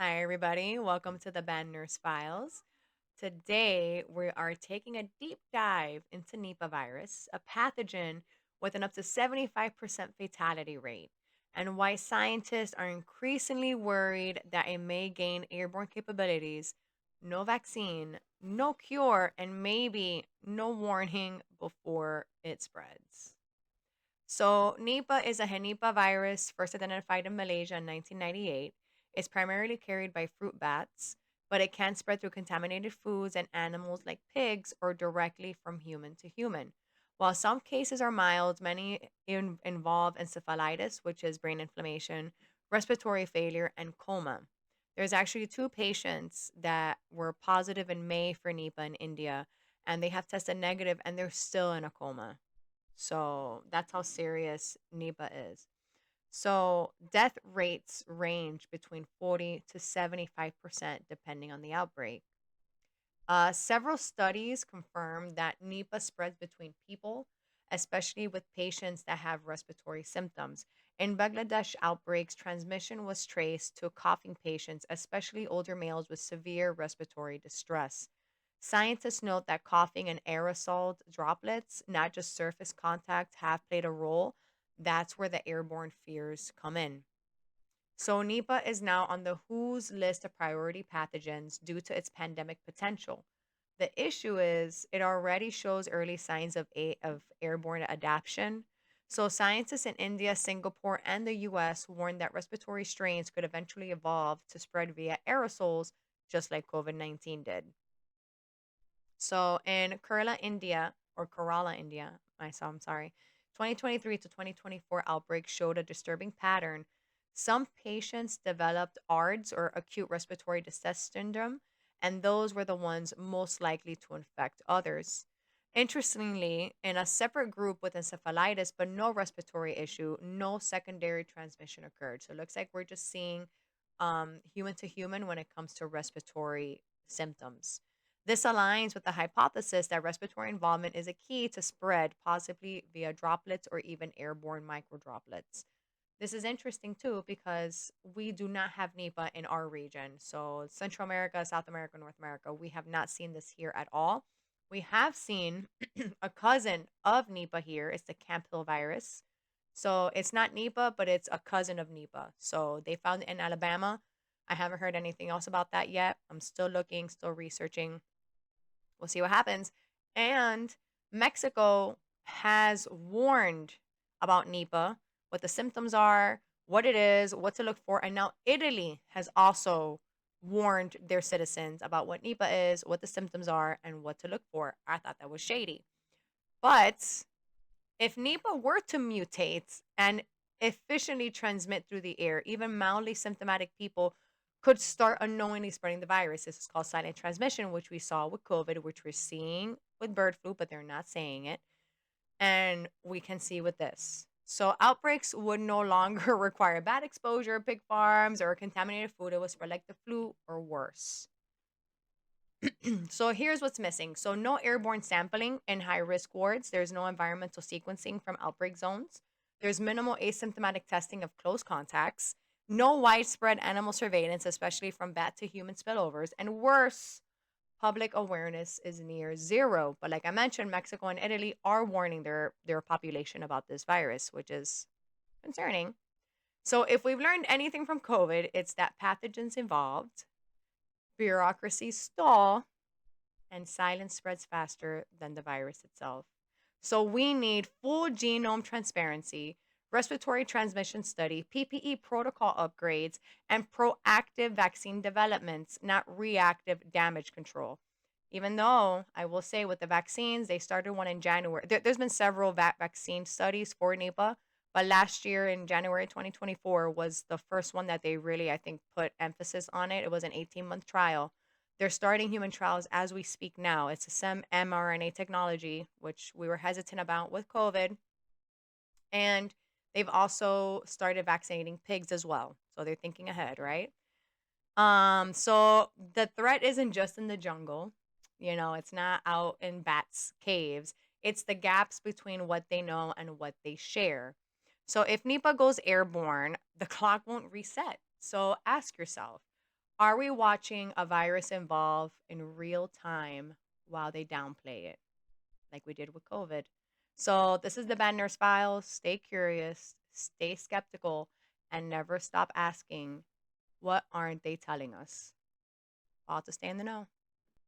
Hi, everybody. Welcome to the Band Nurse Files. Today, we are taking a deep dive into Nipah virus, a pathogen with an up to 75% fatality rate, and why scientists are increasingly worried that it may gain airborne capabilities, no vaccine, no cure, and maybe no warning before it spreads. So, Nipah is a Henipa virus first identified in Malaysia in 1998. It's primarily carried by fruit bats, but it can spread through contaminated foods and animals like pigs or directly from human to human. While some cases are mild, many involve encephalitis, which is brain inflammation, respiratory failure, and coma. There's actually two patients that were positive in May for Nipah in India, and they have tested negative and they're still in a coma. So that's how serious Nipah is. So death rates range between 40 to 75% depending on the outbreak. Several studies confirm that Nipah spreads between people, especially with patients that have respiratory symptoms. In Bangladesh outbreaks, transmission was traced to coughing patients, especially older males with severe respiratory distress. Scientists note that coughing and aerosol droplets, not just surface contact, have played a role. That's where the airborne fears come in. So, Nipah is now on the WHO's list of priority pathogens due to its pandemic potential. The issue is it already shows early signs of airborne adaptation. So, scientists in India, Singapore, and the US warned that respiratory strains could eventually evolve to spread via aerosols, just like COVID-19 did. So in Kerala, India, I'm sorry, 2023 to 2024 outbreak showed a disturbing pattern. Some patients developed ARDS or acute respiratory distress syndrome, and those were the ones most likely to infect others. Interestingly, in a separate group with encephalitis but no respiratory issue, no secondary transmission occurred. So it looks like we're just seeing human to human when it comes to respiratory symptoms. This aligns with the hypothesis that respiratory involvement is a key to spread, possibly via droplets or even airborne microdroplets. This is interesting too because we do not have Nipah in our region. So, Central America, South America, North America, we have not seen this here at all. We have seen a cousin of Nipah here. It's the Camphill virus. So, it's not Nipah, but it's a cousin of Nipah. So, they found it in Alabama. I haven't heard anything else about that yet. I'm still looking, still researching. We'll see what happens. And Mexico has warned about Nipah, what the symptoms are, what it is, what to look for. And now Italy has also warned their citizens about what Nipah is, what the symptoms are, and what to look for. I thought that was shady. But if Nipah were to mutate and efficiently transmit through the air, even mildly symptomatic people could start unknowingly spreading the virus. This is called silent transmission, which we saw with COVID, which we're seeing with bird flu, but they're not saying it. And we can see with this. So outbreaks would no longer require bad exposure, pig farms, or contaminated food. It would spread like the flu or worse. So here's what's missing. So no airborne sampling in high risk wards. There's no environmental sequencing from outbreak zones. There's minimal asymptomatic testing of close contacts. No widespread animal surveillance, especially from bat to human spillovers. And worse, public awareness is near zero. But like I mentioned, Mexico and Italy are warning their population about this virus, which is concerning. So if we've learned anything from COVID, it's that pathogens involved, bureaucracy stall, and silence spreads faster than the virus itself. So we need full genome transparency, respiratory transmission study, PPE protocol upgrades, and proactive vaccine developments, not reactive damage control. Even though I will say with the vaccines, they started one in January. There's been several vaccine studies for Nipah, but last year in January 2024 was the first one that they really, I think, put emphasis on it. It was an 18-month trial. They're starting human trials as we speak now. It's a SEM mRNA technology, which we were hesitant about with COVID. And they've also started vaccinating pigs as well. So they're thinking ahead, right? So the threat isn't just in the jungle. It's not out in bats' caves. It's the gaps between what they know and what they share. So if Nipah goes airborne, the clock won't reset. So ask yourself, Are we watching a virus evolve in real time while they downplay it, like we did with COVID? So, this is the Bad Nurse Files. Stay curious, stay skeptical, and never stop asking, what aren't they telling us? All to stay in the know.